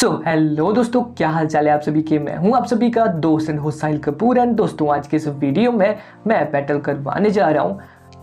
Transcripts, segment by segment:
Hello दोस्तों, क्या हाल चाल है आप सभी के। मैं हूं आप सभी का दोस्त and host Sahil Kapoor. And दोस्तों, आज के इस वीडियो में मैं बैटल करवाने जा रहा हूं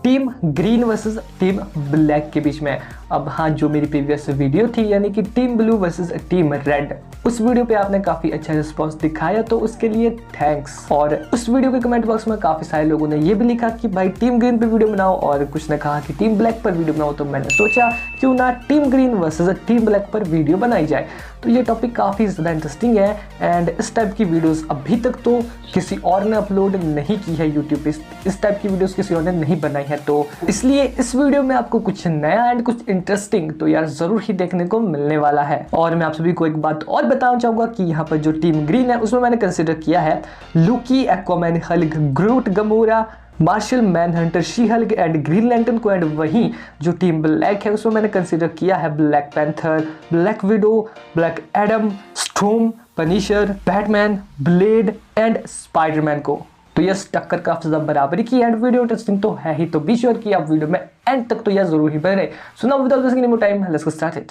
team green versus team black के बीच में। अब हाँ, जो मेरी प्रीवियस वीडियो थी यानी कि team blue versus team red, उस वीडियो पे आपने काफ़ी अच्छा रिस्पांस दिखाया, तो उसके लिए थैंक्स। और उस वीडियो के कमेंट बॉक्स में काफ़ी सारे लोगों ने ये भी लिखा कि भाई टीम ग्रीन पे वीडियो बनाओ, और कुछ ने कहा कि टीम ब्लैक पर वीडियो बनाओ। तो मैंने सोचा क्यों ना team green versus team black पर वीडियो बनाई जाए। तो ये टॉपिक काफ़ी ज़्यादा इंटरेस्टिंग है एंड इस टाइप की वीडियोस अभी तक तो किसी और ने अपलोड नहीं की है यूट्यूब पे। इस टाइप की वीडियोस किसी और ने नहीं बनाई है, तो इसलिए इस वीडियो में आपको कुछ नया एंड कुछ इंटरेस्टिंग तो यार ज़रूर ही देखने को मिलने वाला है। और मैं आप सभी को एक बात और बताना चाहूँगा कि यहाँ पर जो टीम ग्रीन है उसमें मैंने कंसिडर किया है Loki, Aquaman, Hulk, Groot, Gamora, Martian, Manhunter, She Hulk and Green Lantern को। एंड वहीं जो टीम ब्लैक है उसमें मैंने कंसिडर किया है Black Panther, Black Widow, Black Adam, Storm, Punisher, Batman, Blade and Spiderman को। तो यस, टक्कर काफी ज्यादा बराबरी की एंड वीडियो इंटरेस्टिंग तो है ही, तो बी श्योर कि आप वीडियो में एंड तक तो यह जरूर ही बने। सुना without wasting any more time, let's get started.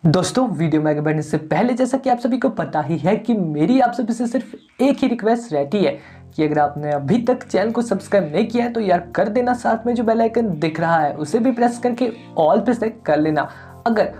दोस्तों, वीडियो में आगे बढ़ने से पहले जैसा कि आप सभी को पता ही है कि मेरी आप सभी से सिर्फ एक ही रिक्वेस्ट रहती है कि अगर आपने अभी तक चैनल को सब्सक्राइब नहीं किया है तो यार कर देना। साथ में जो बेल आइकन दिख रहा है उसे भी प्रेस करके ऑल पे सेलेक्ट कर लेना अगर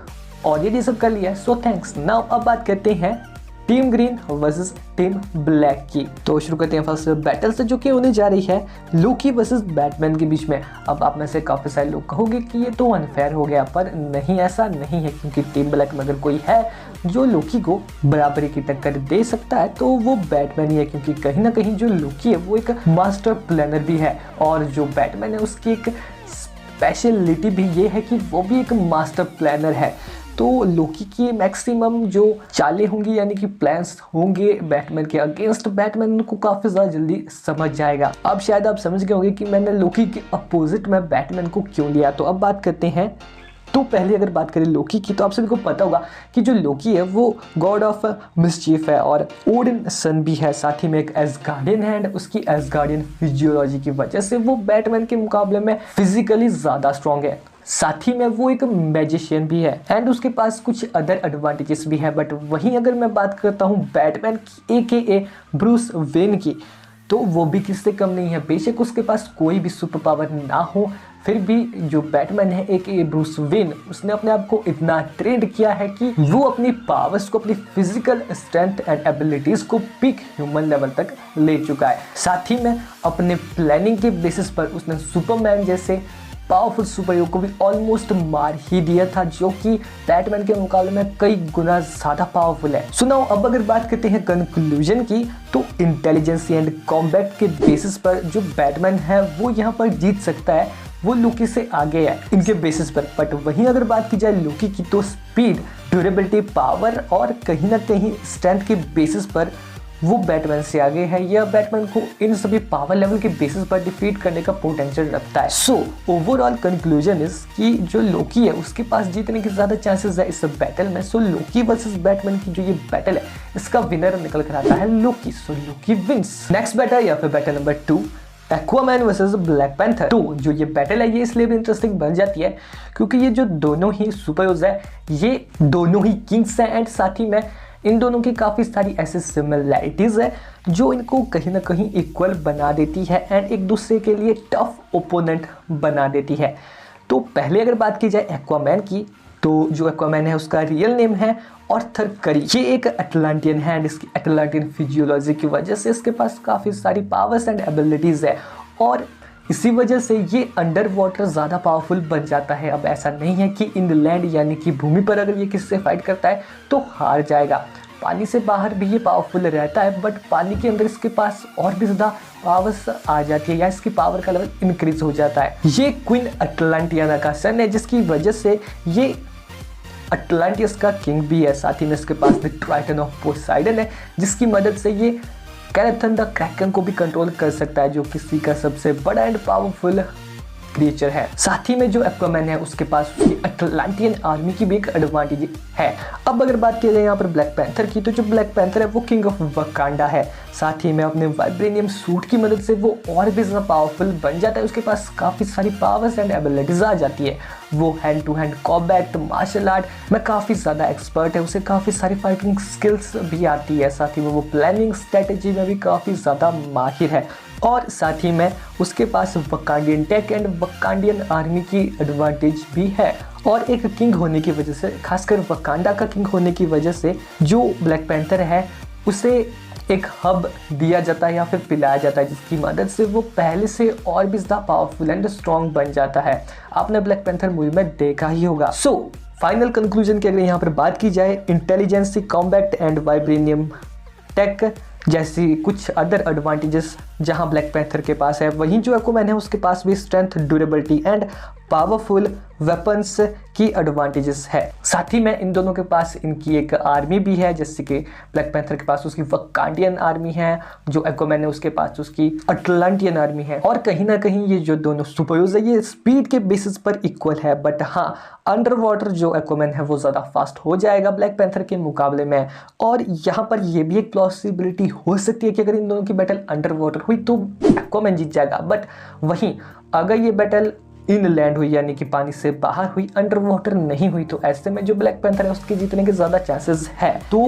ऑलरेडी सब कर लिया है। So thanks. नाउ अब बात करते हैं team green versus team black की। तो शुरू करते हैं फर्स्ट बैटल से, जो कि होने जा रही है लूकी वर्सेस बैटमैन के बीच में। अब आप में से काफ़ी सारे लोग कहोगे कि ये तो अनफेयर हो गया, पर नहीं, ऐसा नहीं है, क्योंकि टीम ब्लैक में अगर कोई है जो लूकी को बराबरी की टक्कर दे सकता है तो वो बैटमैन ही है। क्योंकि कहीं ना कहीं जो लूकी है वो एक मास्टर प्लानर भी है, और जो बैटमैन है उसकी एक स्पेशलिटी भी ये है कि वो भी एक मास्टर प्लानर है। तो लोकी की मैक्सिमम जो चालें होंगी यानी कि प्लान्स होंगे बैटमैन के अगेंस्ट, बैटमैन उनको काफ़ी ज़्यादा जल्दी समझ जाएगा। अब शायद आप समझ गए होंगे कि मैंने लोकी के अपोजिट में बैटमैन को क्यों लिया। तो अब बात करते हैं। तो पहले अगर बात करें लोकी की, तो आप सभी को पता होगा कि जो लोकी है वो गॉड ऑफ मिसचीफ है और ओडिन सन भी है, साथ ही में एक एसगार्डियन है। एंड उसकी एसगार्डियन फिजियोलॉजी की वजह से वो बैटमैन के मुकाबले में फिजिकली ज़्यादा स्ट्रॉन्ग है। साथ ही में वो एक मैजिशियन भी है एंड उसके पास कुछ अदर एडवांटेजेस भी है। बट वहीं अगर मैं बात करता हूँ बैटमैन की AKA ब्रूस वेन की, तो वो भी किससे कम नहीं है। बेशक उसके पास कोई भी सुपर पावर ना हो, फिर भी जो बैटमैन है AKA ब्रूस वेन, उसने अपने आप को इतना ट्रेंड किया है कि वो अपनी पावर्स को, अपनी फिजिकल स्ट्रेंथ एंड एबिलिटीज को पीक ह्यूमन लेवल तक ले चुका है। साथ ही में अपने प्लानिंग के बेसिस पर उसने सुपरमैन जैसे पावरफुल सुपर हीरो को भी ऑलमोस्ट मार ही दिया था, जो कि बैटमैन के मुकाबले में कई गुना ज़्यादा पावरफुल है। सुनाओ, अब अगर बात करते हैं कंक्लूजन की, तो इंटेलिजेंस एंड कॉम्बैट के बेसिस पर जो बैटमैन है वो यहाँ पर जीत सकता है, वो लूकी से आगे है इनके बेसिस पर। बट वहीं अगर बात की जाए लूकी की, तो स्पीड, ड्यूरेबिलिटी, पावर और कहीं ना कहीं स्ट्रेंथ के बेसिस पर वो बैटमैन से आगे है। यह बैटमैन को इन सभी पावर लेवल के बेसिस पर डिफीट करने का पोटेंशियल रखता है। सो ओवरऑल कंक्लूजन इज कि जो लोकी है उसके पास जीतने के ज़्यादा चांसेस है इस बैटल में। सो लोकी वर्सेस बैटमैन की जो ये बैटल है इसका विनर निकल कर आता है लोकी। सो लोकी विंस। नेक्स्ट बैटल या फिर battle number 2, Aquaman versus black panther. तो जो ये बैटल है ये इसलिए भी इंटरेस्टिंग बन जाती है क्योंकि ये जो दोनों ही सुपर हीरोज है ये दोनों ही किंग्स हैं, एंड साथ ही में इन दोनों की काफ़ी सारी ऐसी सिमिलैरिटीज़ है जो इनको कहीं ना कहीं इक्वल बना देती है एंड एक दूसरे के लिए टफ ओपोनेंट बना देती है। तो पहले अगर बात की जाए एक्वामैन की, तो जो एक्वामैन है उसका रियल नेम है आर्थर करी। ये एक अटलांटियन है एंड इसकी अटलांटियन फिजियोलॉजी की वजह से इसके पास काफ़ी सारी पावर्स एंड एबिलिटीज़ है, और इसी वजह से ये अंडर वाटर ज़्यादा पावरफुल बन जाता है। अब ऐसा नहीं है कि इन लैंड यानी कि भूमि पर अगर ये किसी से फाइट करता है तो हार जाएगा। पानी से बाहर भी ये पावरफुल रहता है, बट पानी के अंदर इसके पास और भी ज़्यादा पावर्स आ जाती है या इसकी पावर का लेवल इंक्रीज हो जाता है। ये क्वीन अटलांटियाना का सन है जिसकी वजह से ये अटलांटिस का किंग भी है। साथ ही में इसके पास द ट्राइटन ऑफ पोसाइडन है जिसकी मदद से ये कैरेथन द क्रैकन को भी कंट्रोल कर सकता है, जो किसी का सबसे बड़ा एंड पावरफुल क्रिएचर है। साथ ही में जो एक्वामैन है उसके पास उसकी अटलांटियन आर्मी की भी एक एडवांटेज है। अब अगर बात की जाए यहाँ पर ब्लैक पैंथर की, तो जो ब्लैक पैंथर है वो किंग ऑफ वकांडा है। साथ ही में अपने वाइब्रेनियम सूट की मदद से वो और भी ज़्यादा पावरफुल बन जाता है। उसके पास काफ़ी सारी पावर्स एंड एबिलिटीज आ जाती है। वो hand to hand combat, martial art में काफ़ी ज़्यादा एक्सपर्ट है। उसे काफ़ी सारी फाइटिंग स्किल्स भी आती है। साथ ही में वो प्लानिंग स्ट्रेटेजी में भी काफ़ी ज़्यादा माहिर है। और साथ ही में उसके पास वकांडियन टेक एंड वकांडियन आर्मी की एडवांटेज भी है। और एक किंग होने की वजह से, खासकर वकांडा का किंग होने की वजह से, जो ब्लैक पैंथर है उसे एक हब दिया जाता है या फिर पिलाया जाता है, जिसकी मदद से वो पहले से और भी ज़्यादा पावरफुल एंड स्ट्रॉन्ग बन जाता है। आपने ब्लैक पैंथर मूवी में देखा ही होगा। सो फाइनल कंक्लूजन की अगर यहाँ पर बात की जाए, intelligence, combat and vibranium tech जैसी कुछ अदर एडवांटेजेस जहां ब्लैक पैंथर के पास है, वहीं जो एक्वामैन है उसके पास भी strength, durability and powerful weapons की एडवांटेजेस है। साथ ही में इन दोनों के पास इनकी एक आर्मी भी है, जैसे कि ब्लैक पैंथर के पास उसकी वकांडियन आर्मी है, जो एक्वामैन है उसके पास उसकी अटलांटियन आर्मी है। और कहीं ना कहीं ये जो दोनों सुपर हीरोज है ये स्पीड के बेसिस पर इक्वल है, बट हाँ, अंडर वाटर जो एक्वामैन है वो ज़्यादा फास्ट हो जाएगा ब्लैक पैंथर के मुकाबले में। और यहाँ पर ये भी एक पॉसिबिलिटी हो सकती है कि अगर इन दोनों की बैटल अंडर वाटर हुई तो एक्वामैन जीत जाएगा, बट वहीं अगर ये बैटल इनलैंड हुई यानी कि पानी से बाहर हुई, अंडर वाटर नहीं हुई, तो ऐसे में जो ब्लैक पैंथर है उसके जीतने के ज़्यादा चांसेस है। तो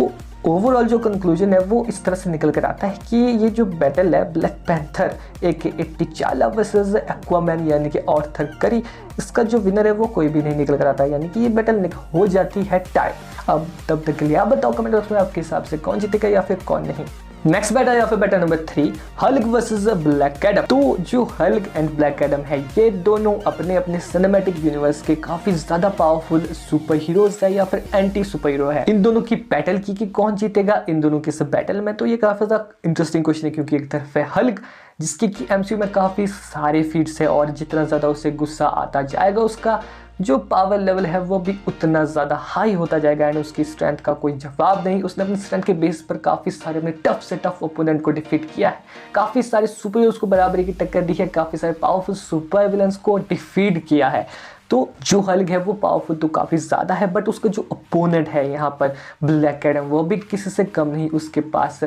ओवरऑल जो कंक्लूजन है वो इस तरह से निकल कर आता है कि ये जो बैटल है Black panther t'Challa versus Aquaman यानी कि आर्थर करी, इसका जो विनर है वो कोई भी नहीं निकल कर आता है, यानी कि ये बैटल हो जाती है टाई। अब तब तक के लिए आप बताओ कमेंट बॉक्स में आपके हिसाब से कौन जीतेगा या फिर कौन नहीं। नेक्स्ट बैटल या फिर battle number 3, Hulk versus Black Adam. तो जो हल्क एंड ब्लैक एडम है ये दोनों अपने अपने सिनेमैटिक यूनिवर्स के काफी ज्यादा पावरफुल सुपर हीरोज है या फिर एंटी सुपर हीरो है। इन दोनों की बैटल की कि कौन जीतेगा इन दोनों के इस बैटल में, तो ये काफी ज्यादा इंटरेस्टिंग क्वेश्चन है, क्योंकि एक तरफ है हल्क जिसकी कि एमसीयू में काफी सारे फीट्स है और जितना ज्यादा उसे गुस्सा आता जाएगा उसका जो पावर लेवल है वो भी उतना ज़्यादा हाई होता जाएगा एंड उसकी स्ट्रेंथ का कोई जवाब नहीं। उसने अपनी स्ट्रेंथ के बेस पर काफ़ी सारे अपने टफ से टफ ओपोनेंट को डिफीट किया है, काफ़ी सारे सुपर हीरोज को बराबरी की टक्कर दी है, काफ़ी सारे पावरफुल सुपर विलन्स को डिफीट किया है। तो जो हल्क है वो पावरफुल तो काफ़ी ज़्यादा है, बट उसका जो ओपोनेंट है यहाँ पर ब्लैक एडम वो भी किसी से कम नहीं। उसके पास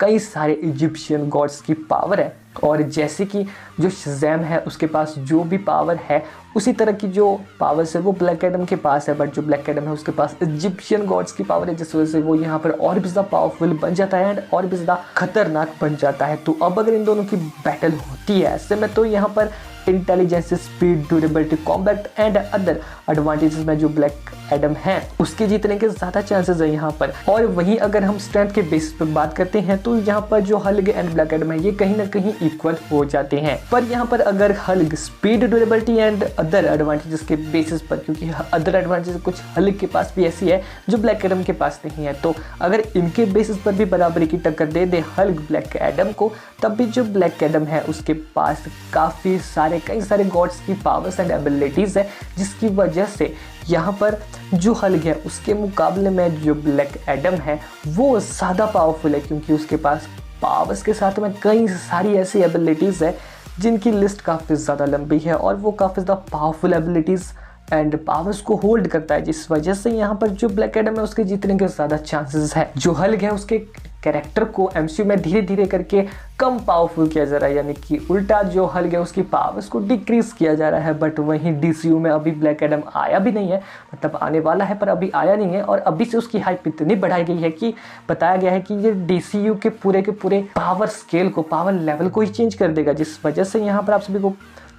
कई सारे इजिप्शियन गॉड्स की पावर है, और जैसे कि जो शज़ैम है उसके पास जो भी पावर है उसी तरह की जो पावर्स है वो ब्लैक एडम के पास है, बट जो ब्लैक एडम है उसके पास इजिप्शियन गॉड्स की पावर है, जिस वजह से वो यहाँ पर और भी ज़्यादा पावरफुल बन जाता है एंड और भी ज़्यादा खतरनाक बन जाता है। तो अब अगर इन दोनों की बैटल होती है ऐसे में, तो यहाँ पर intelligence, speed, durability, combat and other advantages में जो ब्लैक एडम है उसके जीतने के ज़्यादा चांसेस है यहाँ पर। और वहीं अगर हम स्ट्रेंथ के बेसिस पर बात करते हैं तो यहाँ पर जो हल्क एंड ब्लैक एडम है ये कहीं ना कहीं इक्वल हो जाते हैं। पर यहाँ पर अगर Hulk speed, durability and other advantages के बेसिस पर, क्योंकि अदर एडवांटेजेस कुछ हल्क के पास भी ऐसी है जो ब्लैक एडम के पास नहीं है, तो अगर इनके बेसिस पर भी बराबरी की टक्कर दे दे हल्क ब्लैक एडम को, तब भी जो ब्लैक एडम है उसके पास काफ़ी सारे कई सारे गॉड्स की पावर्स एंड एबिलिटीज़ है, जिसकी वजह से यहाँ पर जो हल्क है उसके मुकाबले में जो ब्लैक एडम है वो ज़्यादा पावरफुल है, क्योंकि उसके पास पावर्स के साथ में कई सारी ऐसी एबिलिटीज़ है जिनकी लिस्ट काफ़ी ज़्यादा लंबी है और वो काफ़ी ज़्यादा पावरफुल एबिलिटीज़ एंड पावर्स को होल्ड करता है, जिस वजह से यहाँ पर जो ब्लैक एडम है उसके जीतने के ज़्यादा चांसेस है। जो हल्क है उसके कैरेक्टर को एमसीयू में धीरे धीरे करके कम पावरफुल किया जा रहा है, यानी कि उल्टा जो हल्क है उसकी पावर्स को डिक्रीज किया जा रहा है। बट वहीं डीसीयू में अभी ब्लैक एडम आया भी नहीं है, मतलब आने वाला है पर अभी आया नहीं है, और अभी से उसकी हाइप इतनी बढ़ाई गई है कि बताया गया है कि ये डीसीयू के पूरे पावर स्केल को, पावर लेवल को ही चेंज कर देगा, जिस वजह से यहाँ पर आप सभी को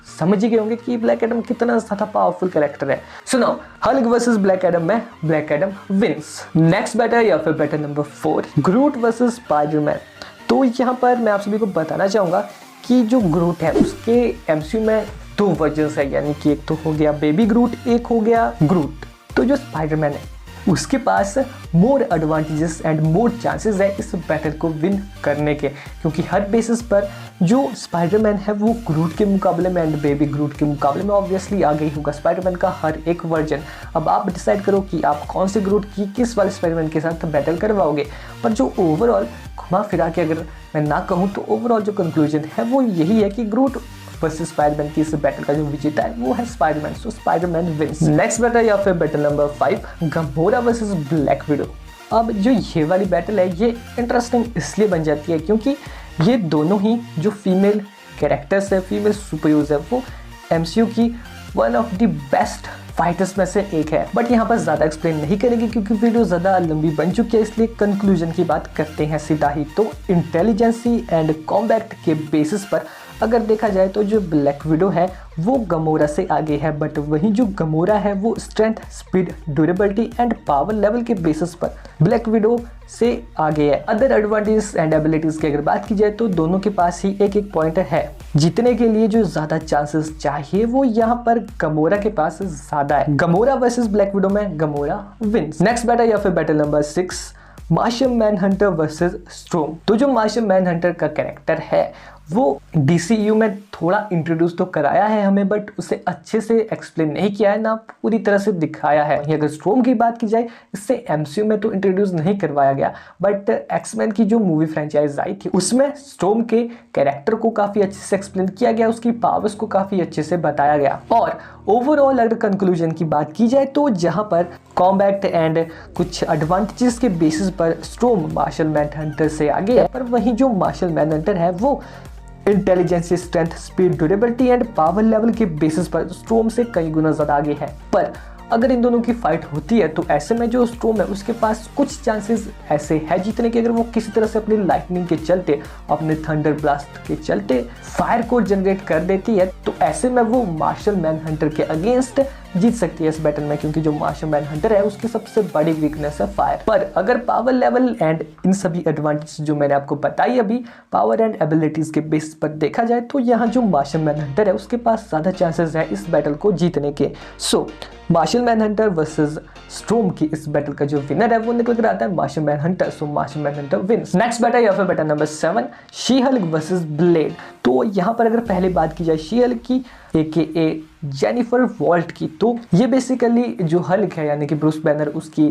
समझ ही गए होंगे कि ब्लैक एडम कितना ज़्यादा पावरफुल कैरेक्टर है। सुनो, हल्क वर्सेस ब्लैक एडम में Black Adam wins. Next battle या फिर battle number 4, Groot versus Spiderman. तो यहाँ पर मैं आप सभी को बताना चाहूँगा कि जो ग्रूट है उसके एमसीयू में 2 वर्जन्स है, यानी कि एक तो हो गया बेबी ग्रूट, एक हो गया ग्रूट। तो जो स्पाइडरमैन है उसके पास मोर एडवांटेजेस एंड मोर चांसेस है इस बैटल को विन करने के, क्योंकि हर बेसिस पर जो स्पाइडरमैन है वो ग्रूट के मुकाबले में एंड बेबी ग्रूट के मुकाबले में ऑब्वियसली आगे ही होगा स्पाइडरमैन का हर एक वर्जन। अब आप डिसाइड करो कि आप कौन से ग्रूट की किस वाले स्पाइडरमैन के साथ बैटल करवाओगे। पर जो ओवरऑल घुमा फिरा के अगर मैं ना कहूँ तो ओवरऑल जो कंक्लूजन है वो यही है कि ग्रूट वर्सेस स्पाइडरमैन की इस बैटल का जो विजेता है वो है Spiderman, so Spiderman wins. Next battle या फिर battle number 5, Gamora versus Black Widow. अब जो ये वाली बैटल है ये इंटरेस्टिंग इसलिए बन जाती है क्योंकि ये दोनों ही जो फीमेल कैरेक्टर्स है, फीमेल सुपर हीरोज है, वो एमसीयू की one of the best fighters में से एक है। बट यहाँ पर ज़्यादा एक्सप्लेन नहीं करेंगे क्योंकि वीडियो ज़्यादा लंबी बन चुकी है, इसलिए कंक्लूजन की बात करते हैं सीधा ही। तो इंटेलिजेंसी एंड कॉम्बैट के बेसिस पर अगर देखा जाए तो जो ब्लैक विडो है वो गमोरा से आगे है, बट वहीं जो गमोरा है वो strength, speed, durability and power level के बेसिस पर ब्लैक विडो से आगे है। अदर एडवांटेज एंड एबिलिटीज की अगर बात की जाए तो दोनों के पास ही एक एक पॉइंट है। जीतने के लिए जो ज्यादा चांसेस चाहिए वो यहाँ पर गमोरा के पास ज्यादा है। गमोरा वर्सेस ब्लैक विडो में गमोरा विंस। नेक्स्ट बैटल या फिर battle number 6, Martian Manhunter versus Storm. तो जो मार्शियन मैनहंटर का कैरेक्टर है वो DCU में थोड़ा इंट्रोड्यूस तो कराया है हमें, बट उसे अच्छे से एक्सप्लेन नहीं किया है, ना पूरी तरह से दिखाया है। अगर स्ट्रोम की बात की जाए इससे MCU में तो इंट्रोड्यूस नहीं करवाया गया, बट एक्समैन की जो मूवी फ्रेंचाइज आई थी उसमें स्ट्रोम के कैरेक्टर को काफ़ी अच्छे से एक्सप्लेन किया गया, उसकी पावर्स को काफ़ी अच्छे से बताया गया। और ओवरऑल अगर कंक्लूजन की बात की जाए तो जहाँ पर कॉम्बैट एंड कुछ एडवांटेजेस के बेसिस पर स्ट्रोम मार्शियल मैनहंटर से आगे है, पर वहीं जो मार्शियल मैनहंटर है वो intelligence, strength, speed, durability and power level के बेसिस पर स्ट्रोम से कई गुना ज़्यादा आगे है। पर अगर इन दोनों की फाइट होती है तो ऐसे में जो स्ट्रोम है उसके पास कुछ चांसेस ऐसे है जीतने के, अगर वो किसी तरह से अपनी लाइटनिंग के चलते, अपने थंडर ब्लास्ट के चलते फायर को जनरेट कर देती है, तो ऐसे में वो मार्शियल मैनहंटर के अगेंस्ट जीत सकती है इस बैटल में, क्योंकि जो मार्शियल मैनहंटर है उसकी सबसे बड़ी वीकनेस है फायर। पर अगर पावर लेवल एंड इन सभी एडवांटेज जो मैंने आपको बताई अभी पावर एंड एबिलिटीज के बेस पर देखा जाए तो यहाँ जो मार्शियल मैनहंटर है उसके पास ज़्यादा चांसेस है इस बैटल को जीतने के। सो मार्शियल मैनहंटर वर्सेस स्ट्रोम की इस बैटल का जो विनर है वो निकल कर आता है मार्शियल मैनहंटर, सो मार्शियल मैनहंटर विंस। नेक्स्ट बैटल या फिर battle number 7, she Hulk versus blade. तो यहाँ पर अगर पहले बात की जाए शी हल्क की AKA जेनिफर वॉल्ट की, तो ये बेसिकली जो हल्क है यानी कि ब्रूस बैनर उसकी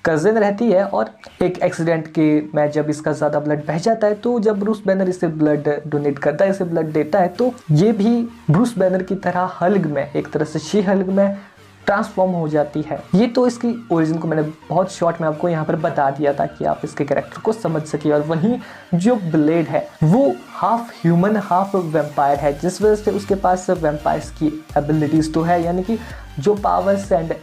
कज़न रहती है, और एक एक्सीडेंट के में जब इसका ज़्यादा ब्लड बह जाता है तो जब ब्रूस बैनर इसे ब्लड डोनेट करता है, इसे ब्लड देता है, तो ये भी ब्रूस बैनर की तरह हल्क में एक तरह से शी हल्क में ट्रांसफॉर्म हो जाती है। ये तो इसकी ओरिजिन को मैंने बहुत शॉर्ट में आपको यहाँ पर बता दिया था कि आप इसके कैरेक्टर को समझ सकिए। और वहीं जो ब्लेड है वो हाफ ह्यूमन हाफ वैम्पायर है, जिस वजह से उसके पास वैम्पायर्स की एबिलिटीज़ तो है, यानी कि जो पावर्स एंड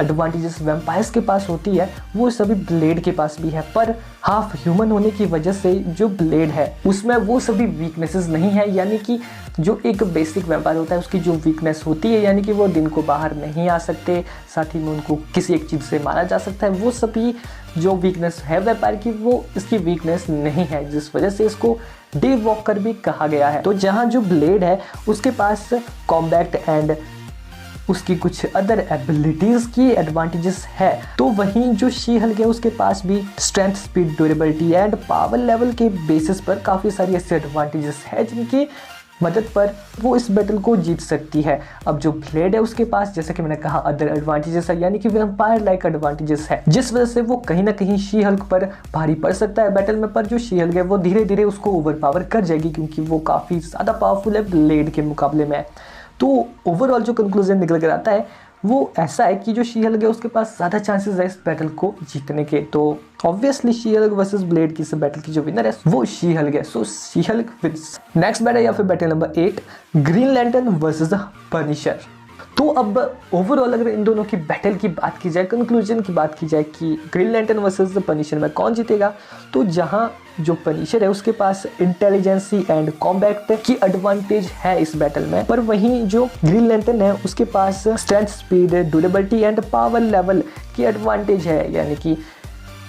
एडवांटेजेस वैम्पायर्स के पास होती है वो सभी ब्लेड के पास भी है। पर हाफ ह्यूमन होने की वजह से जो ब्लेड है उसमें वो सभी वीकनेसेस नहीं है, यानी कि जो एक बेसिक वैम्पायर होता है उसकी जो वीकनेस होती है, यानी कि वो दिन को बाहर नहीं आ सकते, साथ ही में उनको किसी एक चीज़ से मारा जा सकता है, वो सभी जो वीकनेस है वैम्पायर की वो इसकी वीकनेस नहीं है, जिस वजह से इसको डे वॉकर भी कहा गया है। तो जहाँ जो ब्लेड है उसके पास कॉम्बैट एंड उसकी कुछ अदर एबिलिटीज़ की एडवांटेजेस है, तो वहीं जो शी हल्क है उसके पास भी strength, speed, durability and power level के बेसिस पर काफ़ी सारी ऐसे एडवांटेजेस है जिनकी मदद पर वो इस बैटल को जीत सकती है। अब जो ब्लेड है उसके पास जैसा कि मैंने कहा अदर एडवांटेजेस है, यानी कि वैम्पायर लाइक एडवांटेजेस है, जिस वजह से वो कहीं ना कहीं शी हल्क पर भारी पड़ सकता है बैटल में। पर जो शी हल्क है वो धीरे धीरे उसको ओवरपावर कर जाएगी, क्योंकि वो काफ़ी ज़्यादा पावरफुल है ब्लेड के मुकाबले में। तो ओवरऑल जो कंक्लूजन निकल कर आता है वो ऐसा है कि जो शी हल्क है उसके पास ज़्यादा चांसेस है इस बैटल को जीतने के। तो obviously she Hulk versus blade की इस बैटल की जो विनर है वो शी हल्क है, so She Hulk wins. Next battle या फिर battle number 8, Green Lantern versus Punisher. तो अब ओवरऑल अगर इन दोनों की बैटल की बात की जाए, कंक्लूजन की बात की जाए कि ग्रीन लैंटर्न वर्सेस पनिशर में कौन जीतेगा, तो जहां जो पनिशर है उसके पास इंटेलिजेंसी एंड कॉम्बैट की एडवांटेज है इस बैटल में, पर वहीं जो ग्रीन लैंटर्न है उसके पास strength, speed, durability and power level की एडवांटेज है, यानी कि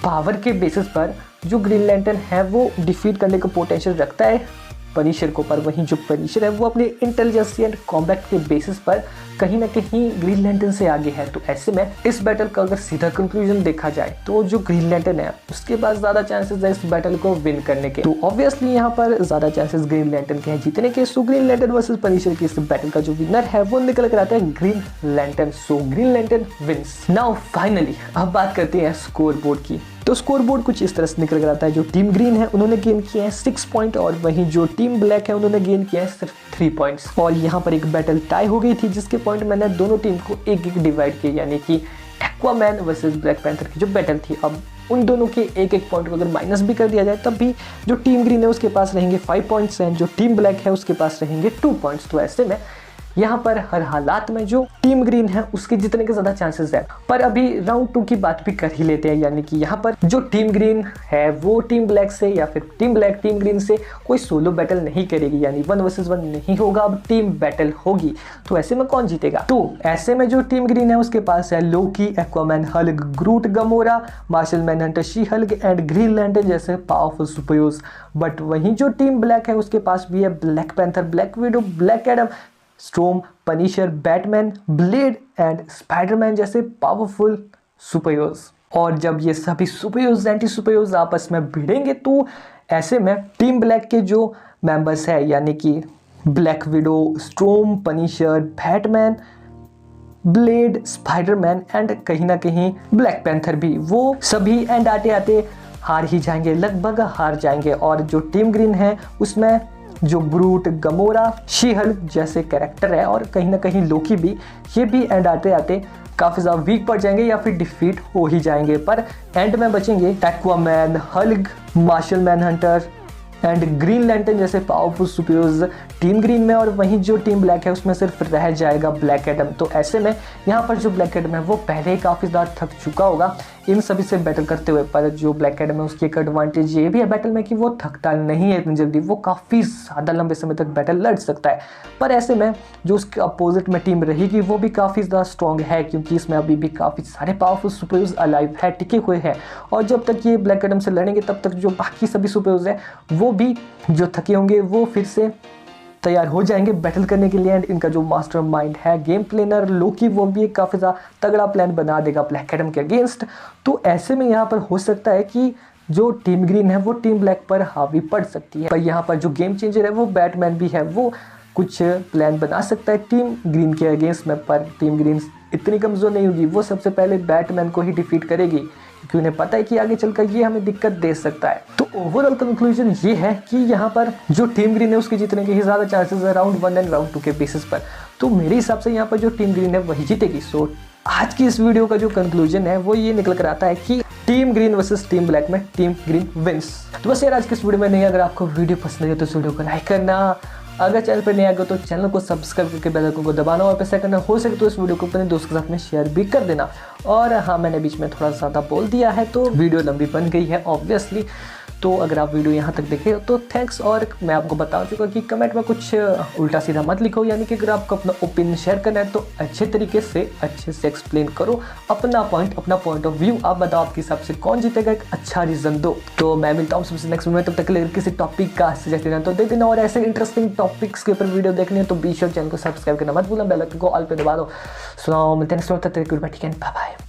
पावर के बेसिस पर जो ग्रीन लैंटर्न है वो डिफीट करने का पोटेंशियल रखता है पनिशर को, पर वहीं जो पनिशर है वो अपने इंटेलिजेंस एंड कॉम्बैट के बेसिस पर कहीं ना कहीं ग्रीन लैंटर्न से आगे है। तो ऐसे में इस बैटल का अगर सीधा कंक्लूजन देखा जाए तो जो ग्रीन लैंटर्न है उसके पास ज्यादा चांसेस है इस बैटल को विन करने के। तो ऑब्वियसली यहाँ पर ज्यादा चांसेस ग्रीन लैंटर्न के हैं जीतने के। सो ग्रीन लैंटर्न वर्सेस पनिशर की इस बैटल का जो विनर है वो निकल कर आता है Green Lantern. So Green Lantern wins. Now finally अब बात करते हैं स्कोर बोर्ड की। तो स्कोर बोर्ड कुछ इस तरह से निकल कर आता है। जो टीम ग्रीन है उन्होंने गेन किए हैं 6 पॉइंट और वहीं जो टीम ब्लैक है उन्होंने गेन किया है सिर्फ 3 पॉइंट्स। और यहाँ पर एक बैटल टाई हो गई थी जिसके पॉइंट मैंने दोनों टीम को एक एक डिवाइड किए, यानी कि एक्वामैन वर्सेस ब्लैक पैंथर की जो बैटल थी। अब उन दोनों के एक एक पॉइंट को अगर माइनस भी कर दिया जाए तब भी जो टीम ग्रीन है उसके पास रहेंगे 5 पॉइंट्स एंड जो टीम ब्लैक है उसके पास रहेंगे 2 पॉइंट्स। तो ऐसे में यहाँ पर हर हालात में जो टीम ग्रीन है उसके जीतने के ज्यादा चांसेस है। पर अभी राउंड 2 की बात भी कर ही लेते हैं, यानी कि यहाँ पर जो टीम ग्रीन है वो टीम ब्लैक से या फिर टीम ब्लैक टीम ग्रीन से कोई सोलो बैटल नहीं करेगी, यानी 1 वर्सेस 1 नहीं होगा, अब टीम बैटल होगी। तो ऐसे में कौन जीतेगा? तो ऐसे में जो टीम ग्रीन है उसके पास है Loki, Aquaman, Hulk, Groot, Gamora, Martian Manhunter, She Hulk and Green Lantern जैसे पावरफुल सुपरहीरोज। बट वहीं जो टीम ब्लैक है उसके पास भी है Black Panther, Black Widow, Black Adam, Storm, Punisher, Batman, Blade and Spiderman जैसे पावरफुल सुपरहीरोज। और जब ये सभी सुपरहीरोज एंटी सुपरहीरोज आपस में भिड़ेंगे तो ऐसे में टीम ब्लैक के जो मेंबर्स है यानी कि black window, storm, Punisher, Batman, blade, Spiderman and कहीं ना कहीं ब्लैक पैंथर भी, वो सभी एंड आते आते हार ही जाएंगे, लगभग हार जाएंगे। और जो टीम ग्रीन है उसमें जो ग्रूट, गमोरा, शी हल्क जैसे कैरेक्टर है और कहीं ना कहीं लोकी भी, ये भी एंड आते आते काफ़ी ज़्यादा वीक पड़ जाएंगे या फिर डिफीट हो ही जाएंगे। पर एंड में बचेंगे Aquaman, Hulk, Martian Manhunter and Green Lantern जैसे पावरफुल सुपरहीरोज टीम ग्रीन में। और वहीं जो टीम ब्लैक है उसमें सिर्फ रह जाएगा ब्लैक एडम। तो ऐसे में यहाँ पर जो ब्लैक एडम है वो पहले ही काफ़ी ज़्यादा थक चुका होगा इन सभी से बैटल करते हुए। पर जो ब्लैक एडम है उसकी एक एडवांटेज ये भी है बैटल में कि वो थकता नहीं है इतनी जल्दी, वो काफ़ी ज़्यादा लंबे समय तक बैटल लड़ सकता है। पर ऐसे में जो उसके अपोजिट में टीम रहेगी वो भी काफ़ी ज़्यादा स्ट्रॉन्ग है क्योंकि इसमें अभी भी काफ़ी सारे पावरफुल सुपरहीरोज अलाइव है, टिके हुए हैं। और जब तक ये ब्लैक एडम से लड़ेंगे तब तक जो बाकी सभी सुपरहीरोज है वो भी जो थके होंगे वो फिर से तैयार हो जाएंगे बैटल करने के लिए। एंड इनका जो मास्टरमाइंड है गेम प्लेनर लोकी, वो भी एक काफ़ी ज़्यादा तगड़ा प्लान बना देगा ब्लैक एडम के अगेंस्ट। तो ऐसे में यहाँ पर हो सकता है कि जो टीम ग्रीन है वो टीम ब्लैक पर हावी पड़ सकती है। पर यहाँ पर जो गेम चेंजर है वो बैटमैन भी है, वो कुछ प्लान बना सकता है टीम ग्रीन के अगेंस्ट में। पर टीम ग्रीन इतनी कमज़ोर नहीं होगी, वो सबसे पहले बैटमैन को ही डिफीट करेगी क्योंकि उन्हें पता है कि आगे चलकर ये हमें दिक्कत दे सकता है। तो ओवरऑल कंक्लूजन ये है कि यहाँ पर जो टीम ग्रीन है उसके जीतने के ही ज़्यादा चांसेस है राउंड 1 एंड राउंड 2 के बेसिस पर। तो मेरे हिसाब से यहाँ पर जो टीम ग्रीन है वही जीतेगी। सो आज की इस वीडियो का जो कंक्लूजन है वो ये निकल कर आता है कि team green versus team black में टीम ग्रीन विंस। तो बस यार आज की इस वीडियो में नहीं, अगर आपको वीडियो पसंद है तो इस वीडियो को लाइक करना, अगर चैनल पर नहीं आ गए तो चैनल को सब्सक्राइब करके बेल आइकन को दबाना और पैसा करना, हो सके तो इस वीडियो को अपने दोस्त के साथ में शेयर भी कर देना। और हाँ, मैंने बीच में थोड़ा ज़्यादा बोल दिया है तो वीडियो लंबी बन गई है ऑब्वियसली। तो अगर आप वीडियो यहाँ तक देखे तो थैंक्स। और मैं आपको बता चुका कि कमेंट में कुछ उल्टा सीधा मत लिखो, यानी कि अगर आपको अपना ओपिनियन शेयर करना है तो अच्छे तरीके से अच्छे से एक्सप्लेन करो अपना पॉइंट ऑफ व्यू। आप बताओ आपके हिसाब से कौन जीतेगा, एक अच्छा रीजन दो। तो मैं मिलता हूँ सबसे नेक्स्ट वीडियो में, तब तक के लिए किसी टॉपिक का सजेस्ट देना तो दे देना। और ऐसे इंटरेस्टिंग टॉपिक्स के ऊपर वीडियो देखनी है तो बी श्योर चैनल को सब्सक्राइब करना मत भूलना, बेल आइकन को ऑल पे दबा दो। सुनाओ मिलते हैं नेक्स्ट वीडियो, तब तक के लिए बाय बाय।